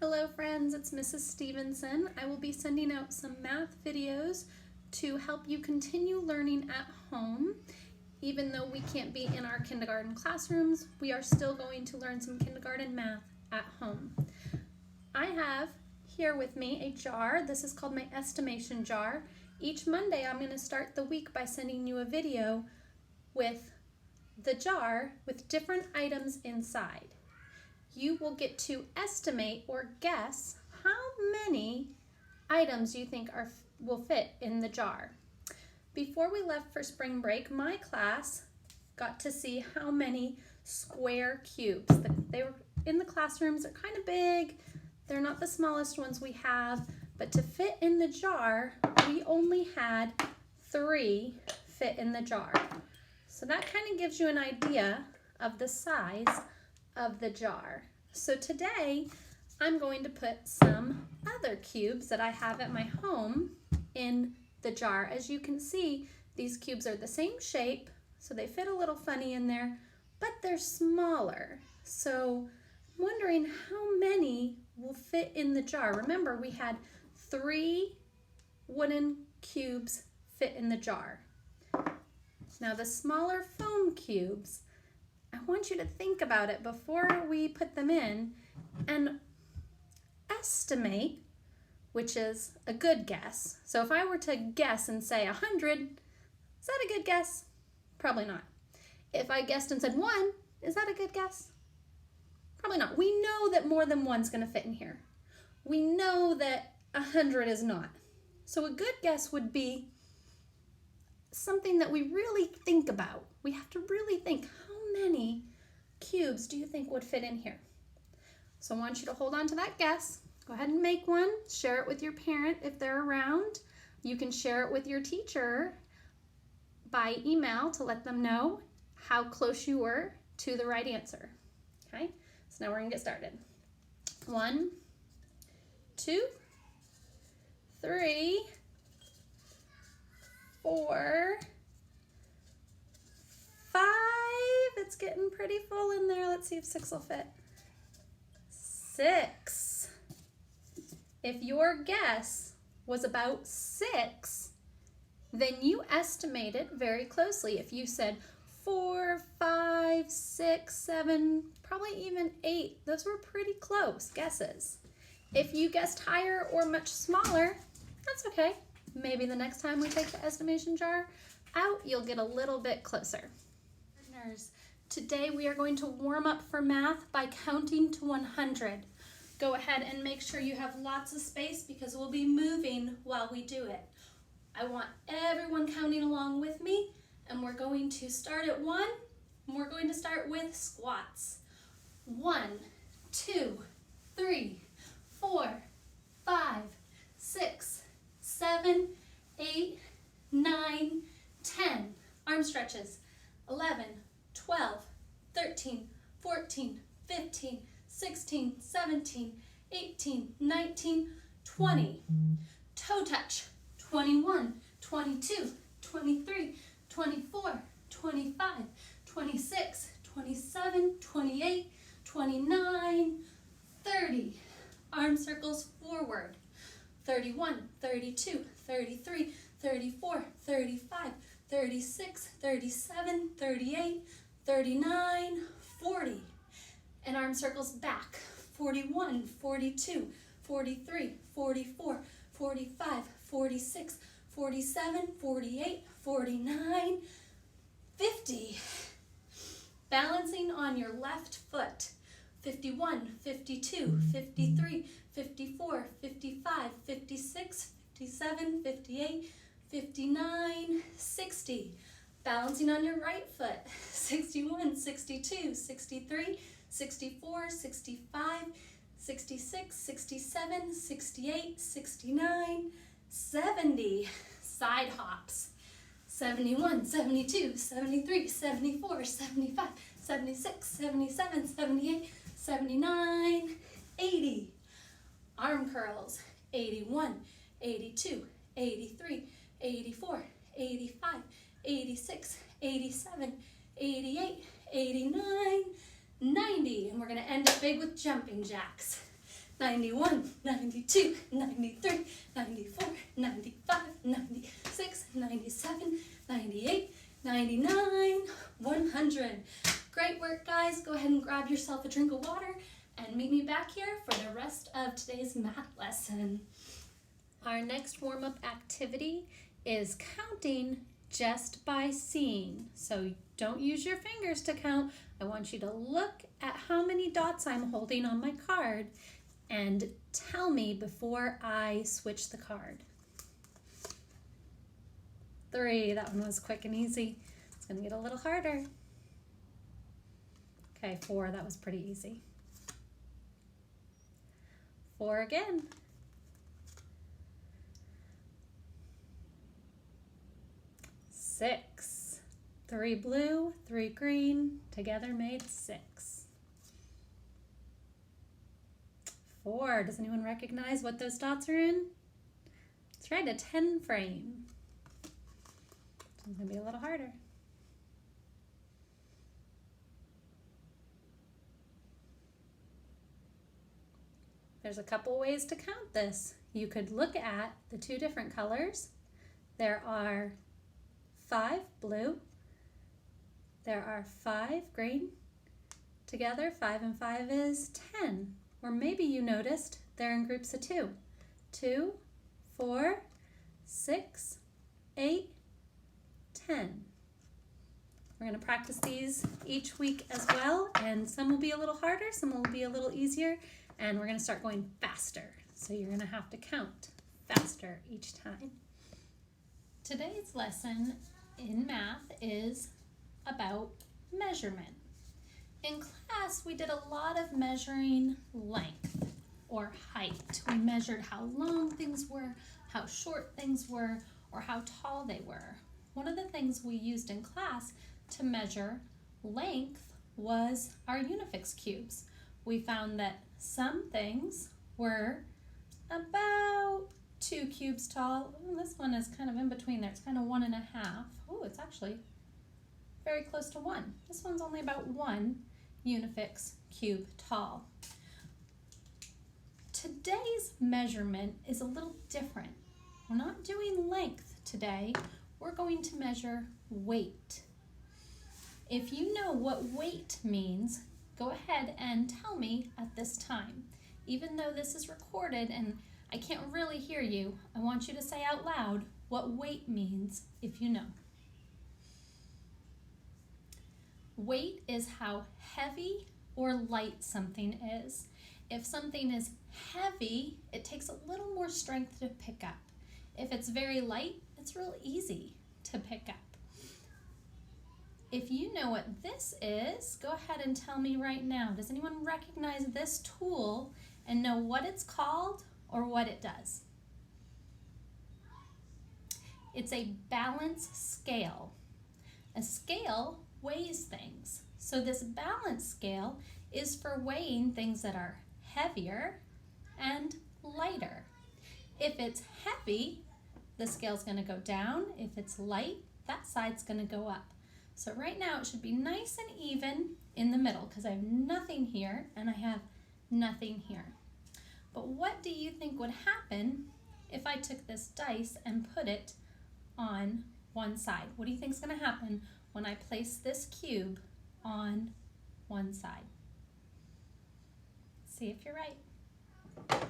Hello friends, it's Mrs. Stevenson. I will be sending out some math videos to help you continue learning at home. Even though we can't be in our kindergarten classrooms, we are still going to learn some kindergarten math at home. I have here with me a jar. This is called my estimation jar. Each Monday I'm going to start the week by sending you a video with the jar with different items inside. You will get to estimate or guess how many items you think will fit in the jar. Before we left for spring break, my class got to see how many square cubes. They were in the classrooms. They're kind of big. They're not the smallest ones we have, but to fit in the jar, we only had 3 fit in the jar. So that kind of gives you an idea of the size of the jar. So today I'm going to put some other cubes that I have at my home in the jar. As you can see, these cubes are the same shape, so they fit a little funny in there, but they're smaller. So I'm wondering how many will fit in the jar. Remember, we had 3 wooden cubes fit in the jar. Now the smaller foam cubes, I want you to think about it before we put them in and estimate, which is a good guess. So if I were to guess and say 100, is that a good guess? Probably not. If I guessed and said 1, is that a good guess? Probably not. We know that more than one's going to fit in here. We know that 100 is not. So a good guess would be something that we really think about. We have to really think, how many cubes do you think would fit in here? So I want you to hold on to that guess. Go ahead and make one. Share it with your parent if they're around. You can share it with your teacher by email to let them know how close you were to the right answer. Okay, so now we're gonna get started. 1, 2, 3, 4, 5. It's getting pretty full in there. Let's see if 6 will fit. 6. If your guess was about 6, then you estimated very closely. If you said 4, 5, 6, 7, probably even 8, those were pretty close guesses. If you guessed higher or much smaller, that's okay. Maybe the next time we take the estimation jar out, you'll get a little bit closer. Partners, today we are going to warm up for math by counting to 100. Go ahead and make sure you have lots of space because we'll be moving while we do it. I want everyone counting along with me, and we're going to start at 1, and we're going to start with squats. 1, 2, 3, 4, 5, 6, 7, 8, 9, 10. Arm stretches. 11, 12, 13, 14, 15, 16, 17, 18, 19, 20. Toe touch. 21, 22, 23, 24, 25, 26, 27, 28, 29, 30. Arm circles forward. 31, 32, 33, 34, 35, 36, 37, 38, 39, 40. And arm circles back. 41, 42, 43, 44, 45, 46, 47, 48, 49, 50. Balancing on your left foot. 51, 52, 53, 54, 55, 56, 57, 58, 59, 60. Balancing on your right foot. 61, 62, 63, 64, 65, 66, 67, 68, 69, 70. Side hops. 71, 72, 73, 74, 75, 76, 77, 78, 79, 80. Arm curls. 81, 82, 83, 84, 85, 86, 87, 88, 89, 90. And we're going to end up big with jumping jacks. 91, 92, 93, 94, 95, 96, 97, 98, 99, 100. Great work, guys. Go ahead and grab yourself a drink of water and meet me back here for the rest of today's math lesson. Our next warm-up activity is counting just by seeing. So don't use your fingers to count. I want you to look at how many dots I'm holding on my card and tell me before I switch the card. 3, that one was quick and easy. It's gonna get a little harder. Okay, 4, that was pretty easy. 4 again. 6. 3 blue, 3 green, together made 6. 4, does anyone recognize what those dots are in? That's right, a 10 frame. It's gonna be a little harder. There's a couple ways to count this. You could look at the 2 different colors. There are 5 blue, there are 5 green. Together, 5 and 5 is 10. Or maybe you noticed they're in groups of 2. 2, 4, 6, 8, 10. We're going to practice these each week as well, and some will be a little harder, some will be a little easier, and we're going to start going faster. So you're going to have to count faster each time. Today's lesson in math is about measurement. In class, we did a lot of measuring length or height. We measured how long things were, how short things were, or how tall they were. One of the things we used in class to measure length was our Unifix cubes. We found that some things were about 2 cubes tall. Ooh, this one is kind of in between there. It's kind of 1.5. Oh, it's actually very close to 1. This one's only about 1 Unifix cube tall. Today's measurement is a little different. We're not doing length today. We're going to measure weight. If you know what weight means, go ahead and tell me at this time. Even though this is recorded and I can't really hear you, I want you to say out loud what weight means if you know. Weight is how heavy or light something is. If something is heavy, it takes a little more strength to pick up. If it's very light, it's real easy to pick up. If you know what this is, go ahead and tell me right now. Does anyone recognize this tool and know what it's called or what it does? It's a balance scale. A scale weighs things. So this balance scale is for weighing things that are heavier and lighter. If it's heavy, the scale's going to go down. If it's light, that side's going to go up. So right now it should be nice and even in the middle because I have nothing here and I have nothing here. But what do you think would happen if I took this dice and put it on one side? What do you think is going to happen when I place this cube on one side? See if you're right.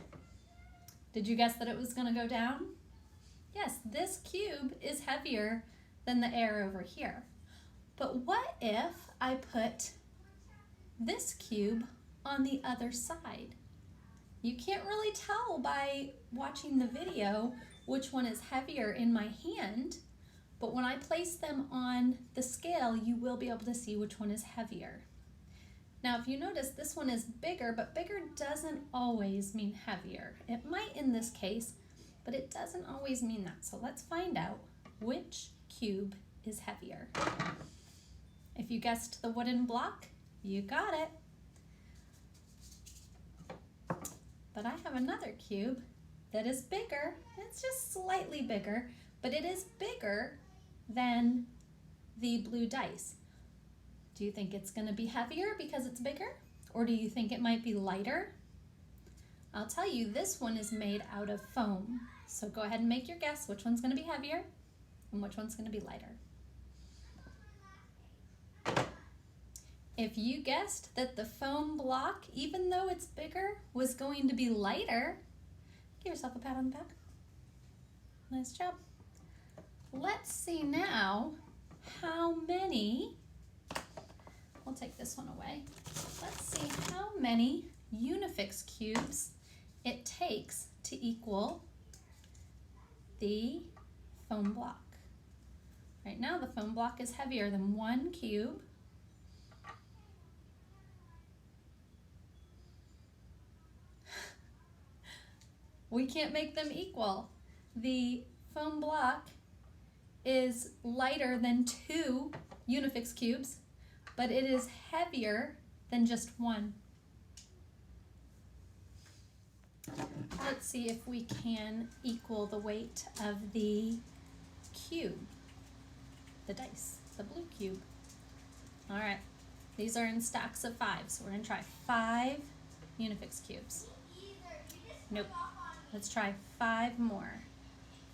Did you guess that it was going to go down? Yes, this cube is heavier than the air over here. But what if I put this cube on the other side? You can't really tell by watching the video which one is heavier in my hand, but when I place them on the scale, you will be able to see which one is heavier. Now, if you notice, this one is bigger, but bigger doesn't always mean heavier. It might in this case, but it doesn't always mean that. So let's find out which cube is heavier. If you guessed the wooden block, you got it. But I have another cube that is bigger. It's just slightly bigger, but it is bigger than the blue dice. Do you think it's going to be heavier because it's bigger? Or do you think it might be lighter? I'll tell you, this one is made out of foam. So go ahead and make your guess which one's going to be heavier and which one's going to be lighter. If you guessed that the foam block, even though it's bigger, was going to be lighter, give yourself a pat on the back. Nice job. Let's see now how many, we'll take this one away. Let's see how many Unifix cubes it takes to equal the foam block. Right now the foam block is heavier than 1 cube. We can't make them equal. The foam block is lighter than 2 Unifix cubes, but it is heavier than just 1. Let's see if we can equal the weight of the cube, the dice, the blue cube. All right, these are in stacks of 5, so we're gonna try 5 Unifix cubes. Nope, let's try 5 more.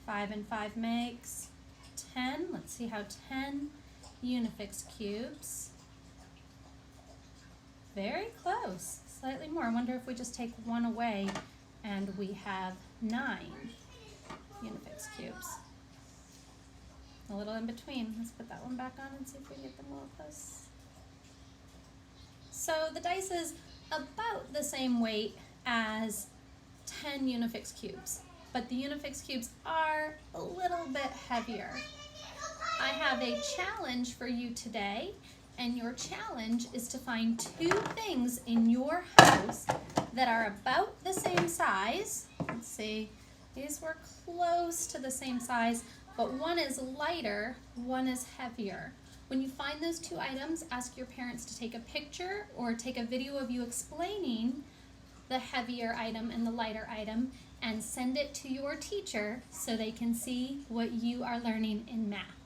5 and 5 makes 10. Let's see how 10 Unifix cubes. Very close, slightly more. I wonder if we just take 1 away and we have 9 Unifix cubes. A little in between. Let's put that one back on and see if we can get them a little close. So the dice is about the same weight as 10 Unifix cubes, but the Unifix cubes are a little bit heavier. I have a challenge for you today, and your challenge is to find 2 things in your house that are about the same size. Let's see, these were close to the same size, but one is lighter, one is heavier. When you find those 2 items, ask your parents to take a picture or take a video of you explaining the heavier item and the lighter item and send it to your teacher so they can see what you are learning in math.